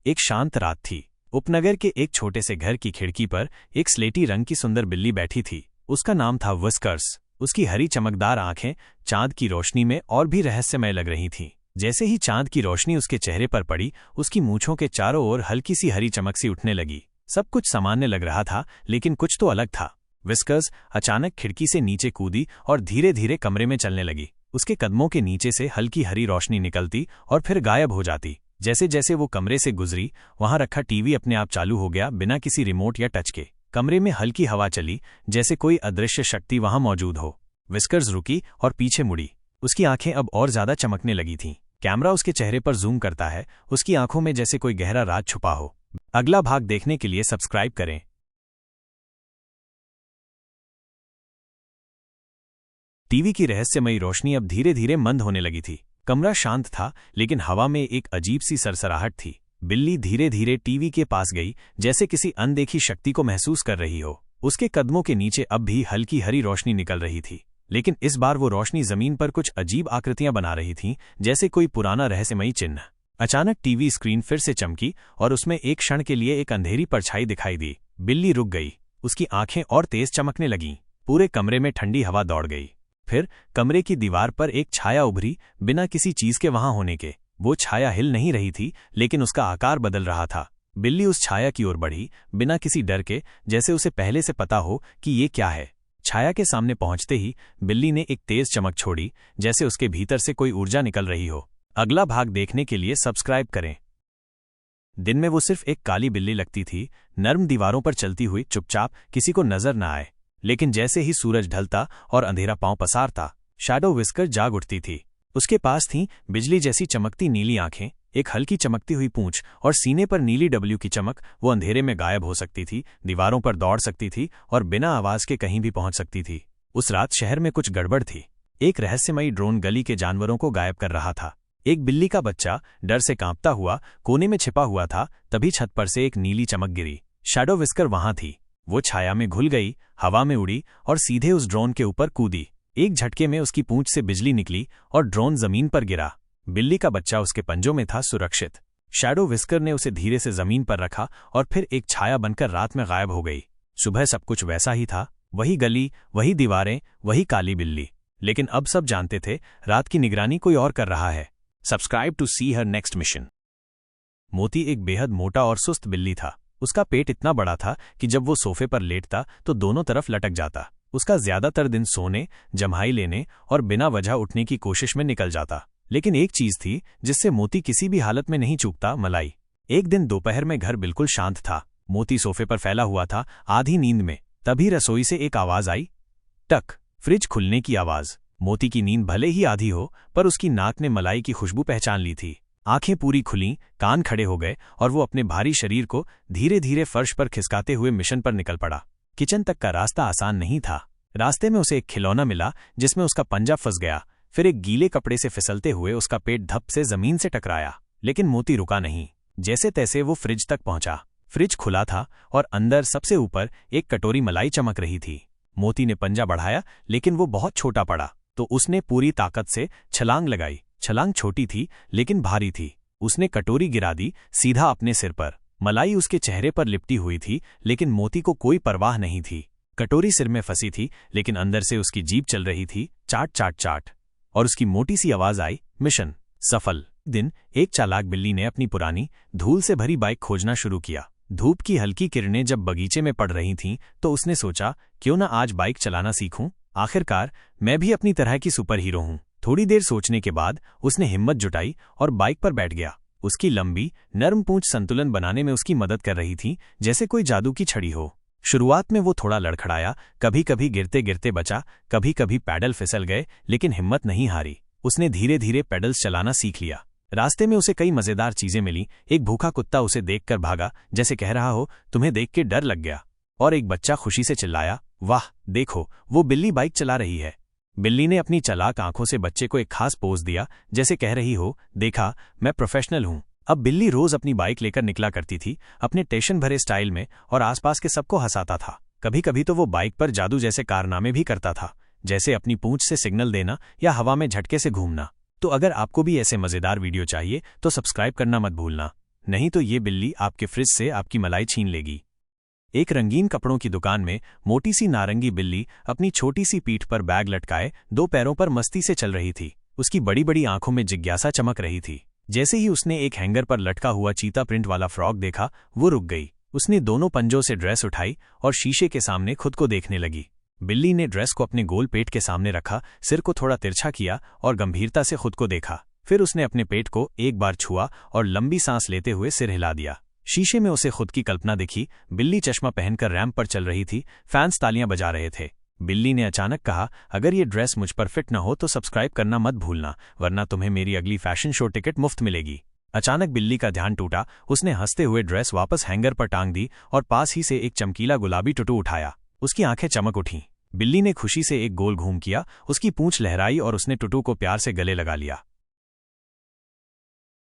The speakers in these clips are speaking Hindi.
एक शांत रात थी। उपनगर के एक छोटे से घर की खिड़की पर एक स्लेटी रंग की सुंदर बिल्ली बैठी थी। उसका नाम था विस्कर्स। उसकी हरी चमकदार आंखें चांद की रोशनी में और भी रहस्यमय लग रही थीं। जैसे ही चांद की रोशनी उसके चेहरे पर पड़ी, उसकी मूंछों के चारों ओर हल्की सी हरी चमक सी उठने लगी। सब कुछ सामान्य लग रहा था, लेकिन कुछ तो अलग था। विस्कर्स अचानक खिड़की से नीचे कूदी और धीरे धीरे कमरे में चलने लगी। उसके कदमों के नीचे से हल्की हरी रोशनी निकलती और फिर गायब हो जाती। जैसे जैसे वो कमरे से गुजरी, वहां रखा टीवी अपने आप चालू हो गया, बिना किसी रिमोट या टच के। कमरे में हल्की हवा चली, जैसे कोई अदृश्य शक्ति वहां मौजूद हो। विस्कर्स रुकी और पीछे मुड़ी। उसकी आंखें अब और ज्यादा चमकने लगी थीं। कैमरा उसके चेहरे पर जूम करता है, उसकी आंखों में जैसे कोई गहरा राज छुपा हो। अगला भाग देखने के लिए सब्सक्राइब करें। टीवी की रहस्यमयी रोशनी अब धीरे धीरे मंद होने लगी थी। कमरा शांत था, लेकिन हवा में एक अजीब सी सरसराहट थी। बिल्ली धीरे धीरे टीवी के पास गई, जैसे किसी अनदेखी शक्ति को महसूस कर रही हो। उसके कदमों के नीचे अब भी हल्की हरी रोशनी निकल रही थी, लेकिन इस बार वो रोशनी जमीन पर कुछ अजीब आकृतियां बना रही थी, जैसे कोई पुराना रहस्यमयी चिन्ह। अचानक टीवी स्क्रीन फिर से चमकी और उसमें एक क्षण के लिए एक अंधेरी परछाई दिखाई दी। बिल्ली रुक गई, उसकी आंखें और तेज चमकने लगीं। पूरे कमरे में ठंडी हवा दौड़ गई। फिर कमरे की दीवार पर एक छाया उभरी, बिना किसी चीज के वहां होने के। वो छाया हिल नहीं रही थी, लेकिन उसका आकार बदल रहा था। बिल्ली उस छाया की ओर बढ़ी, बिना किसी डर के, जैसे उसे पहले से पता हो कि ये क्या है। छाया के सामने पहुंचते ही बिल्ली ने एक तेज चमक छोड़ी, जैसे उसके भीतर से कोई ऊर्जा निकल रही हो। अगला भाग देखने के लिए सब्सक्राइब करें। दिन में वो सिर्फ एक काली बिल्ली लगती थी, नर्म दीवारों पर चलती हुई, चुपचाप, किसी को नजर न आए। लेकिन जैसे ही सूरज ढलता और अंधेरा पांव पसारता, शैडो विस्कर जाग उठती थी। उसके पास थीं बिजली जैसी चमकती नीली आंखें, एक हल्की चमकती हुई पूंछ और सीने पर नीली डब्ल्यू की चमक। वो अंधेरे में गायब हो सकती थी, दीवारों पर दौड़ सकती थी और बिना आवाज के कहीं भी पहुंच सकती थी। उस रात शहर में कुछ गड़बड़ थी। एक रहस्यमयी ड्रोन गली के जानवरों को गायब कर रहा था। एक बिल्ली का बच्चा डर से कांपता हुआ कोने में छिपा हुआ था। तभी छत पर से एक नीली चमक गिरी। शैडो विस्कर वहां थी। वो छाया में घुल गई, हवा में उड़ी और सीधे उस ड्रोन के ऊपर कूदी। एक झटके में उसकी पूंछ से बिजली निकली और ड्रोन जमीन पर गिरा। बिल्ली का बच्चा उसके पंजों में था, सुरक्षित। शैडो विस्कर ने उसे धीरे से जमीन पर रखा और फिर एक छाया बनकर रात में गायब हो गई। सुबह सब कुछ वैसा ही था, वही गली, वही दीवारें, वही काली बिल्ली। लेकिन अब सब जानते थे, रात की निगरानी कोई और कर रहा है। Subscribe to see her next mission. मोती एक बेहद मोटा और सुस्त बिल्ली था। उसका पेट इतना बड़ा था कि जब वो सोफे पर लेटता तो दोनों तरफ लटक जाता। उसका ज्यादातर दिन सोने, जम्हाई लेने और बिना वजह उठने की कोशिश में निकल जाता। लेकिन एक चीज थी जिससे मोती किसी भी हालत में नहीं चूकता, मलाई। एक दिन दोपहर में घर बिल्कुल शांत था। मोती सोफे पर फैला हुआ था, आधी नींद में। तभी रसोई से एक आवाज आई, टक। फ्रिज खुलने की आवाज। मोती की नींद भले ही आधी हो, पर उसकी नाक ने मलाई की खुशबू पहचान ली थी। आंखें पूरी खुलीं, कान खड़े हो गए और वो अपने भारी शरीर को धीरे धीरे फर्श पर खिसकाते हुए मिशन पर निकल पड़ा। किचन तक का रास्ता आसान नहीं था। रास्ते में उसे एक खिलौना मिला जिसमें उसका पंजा फंस गया। फिर एक गीले कपड़े से फिसलते हुए उसका पेट धप से जमीन से टकराया। लेकिन मोती रुका नहीं। जैसे तैसे वो फ्रिज तक पहुंचा। फ्रिज खुला था और अंदर सबसे ऊपर एक कटोरी मलाई चमक रही थी। मोती ने पंजा बढ़ाया, लेकिन वो बहुत छोटा पड़ा, तो उसने पूरी ताकत से छलांग लगाई। छलांग छोटी थी, लेकिन भारी थी। उसने कटोरी गिरा दी, सीधा अपने सिर पर। मलाई उसके चेहरे पर लिपटी हुई थी, लेकिन मोती को कोई परवाह नहीं थी। कटोरी सिर में फंसी थी, लेकिन अंदर से उसकी जीभ चल रही थी, चाट चाट चाट। और उसकी मोटी सी आवाज आई, मिशन सफल। दिन एक चालाक बिल्ली ने अपनी पुरानी, धूल से भरी बाइक खोजना शुरू किया। धूप की हल्की किरणें जब बगीचे में पड़ रही थीं, तो उसने सोचा, क्यों ना आज बाइक चलाना सीखूं। आखिरकार मैं भी अपनी तरह की सुपर हीरो हूं। थोड़ी देर सोचने के बाद उसने हिम्मत जुटाई और बाइक पर बैठ गया। उसकी लंबी, नरम पूंछ संतुलन बनाने में उसकी मदद कर रही थी, जैसे कोई जादू की छड़ी हो। शुरुआत में वो थोड़ा लड़खड़ाया, कभी कभी गिरते गिरते बचा, कभी कभी पैडल फिसल गए, लेकिन हिम्मत नहीं हारी। उसने धीरे धीरे पैडल्स चलाना सीख लिया। रास्ते में उसे कई मजेदार चीजें मिली। एक भूखा कुत्ता उसे देखकर भागा, जैसे कह रहा हो, तुम्हें देख के डर लग गया। और एक बच्चा खुशी से चिल्लाया, वाह देखो, वो बिल्ली बाइक चला रही है। बिल्ली ने अपनी चालाक आंखों से बच्चे को एक खास पोज दिया, जैसे कह रही हो, देखा, मैं प्रोफेशनल हूं। अब बिल्ली रोज अपनी बाइक लेकर निकला करती थी, अपने टेंशन भरे स्टाइल में, और आसपास के सबको हंसाता था। कभी कभी तो वो बाइक पर जादू जैसे कारनामे भी करता था, जैसे अपनी पूंछ से सिग्नल देना या हवा में झटके से घूमना। तो अगर आपको भी ऐसे मजेदार वीडियो चाहिए तो सब्सक्राइब करना मत भूलना। नहीं तो ये बिल्ली आपके फ्रिज से आपकी मलाई छीन लेगी। एक रंगीन कपड़ों की दुकान में मोटी सी नारंगी बिल्ली अपनी छोटी सी पीठ पर बैग लटकाए 2 पैरों पर मस्ती से चल रही थी। उसकी बड़ी बड़ी आंखों में जिज्ञासा चमक रही थी। जैसे ही उसने एक हैंगर पर लटका हुआ चीता प्रिंट वाला फ्रॉक देखा, वो रुक गई। उसने दोनों पंजों से ड्रेस उठाई और शीशे के सामने खुद को देखने लगी। बिल्ली ने ड्रेस को अपने गोल पेट के सामने रखा, सिर को थोड़ा तिरछा किया और गंभीरता से खुद को देखा। फिर उसने अपने पेट को एक बार छुआ और लंबी सांस लेते हुए सिर हिला दिया। शीशे में उसे खुद की कल्पना दिखी। बिल्ली चश्मा पहनकर रैंप पर चल रही थी, फैंस तालियां बजा रहे थे। बिल्ली ने अचानक कहा, अगर ये ड्रेस मुझ पर फिट न हो तो सब्सक्राइब करना मत भूलना, वरना तुम्हें मेरी अगली फैशन शो टिकट मुफ्त मिलेगी। अचानक बिल्ली का ध्यान टूटा। उसने हंसते हुए ड्रेस वापस हैंगर पर टांग दी और पास ही से एक चमकीला गुलाबी टुटू उठाया। उसकी आंखें चमक उठीं। बिल्ली ने खुशी से एक गोल घूम किया, उसकी पूंछ लहराई और उसने टुटू को प्यार से गले लगा लिया।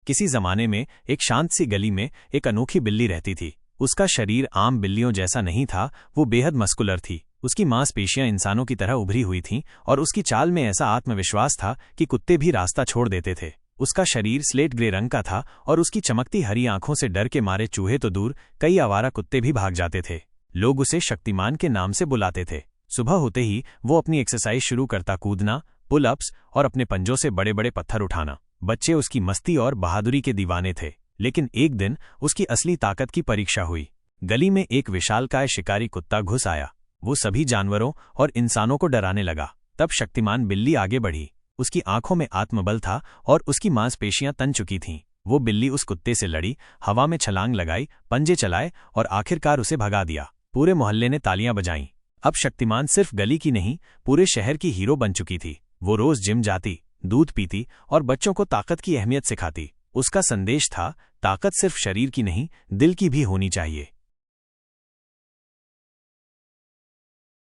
किसी जमाने में एक शांत सी गली में एक अनोखी बिल्ली रहती थी। उसका शरीर आम बिल्लियों जैसा नहीं था, वो बेहद मस्कुलर थी। उसकी मांसपेशियां इंसानों की तरह उभरी हुई थीं और उसकी चाल में ऐसा आत्मविश्वास था कि कुत्ते भी रास्ता छोड़ देते थे। उसका शरीर स्लेट ग्रे रंग का था और उसकी चमकती हरी आंखों से डर के मारे चूहे तो दूर, कई आवारा कुत्ते भी भाग जाते थे। लोग उसे शक्तिमान के नाम से बुलाते थे। सुबह होते ही वो अपनी एक्सरसाइज शुरू करता, कूदना, पुल अप्स और अपने पंजों से बड़े बड़े पत्थर उठाना। बच्चे उसकी मस्ती और बहादुरी के दीवाने थे। लेकिन एक दिन उसकी असली ताकत की परीक्षा हुई। गली में एक विशालकाय शिकारी कुत्ता घुस आया। वो सभी जानवरों और इंसानों को डराने लगा। तब शक्तिमान बिल्ली आगे बढ़ी। उसकी आंखों में आत्मबल था और उसकी मांसपेशियां तन चुकी थीं। वो बिल्ली उस कुत्ते से लड़ी, हवा में छलांग लगाई, पंजे चलाए और आखिरकार उसे भगा दिया। पूरे मोहल्ले ने तालियां बजाईं। अब शक्तिमान सिर्फ गली की नहीं, पूरे शहर की हीरो बन चुकी थी। वो रोज जिम जाती, दूध पीती और बच्चों को ताकत की अहमियत सिखाती। उसका संदेश था, ताकत सिर्फ शरीर की नहीं, दिल की भी होनी चाहिए।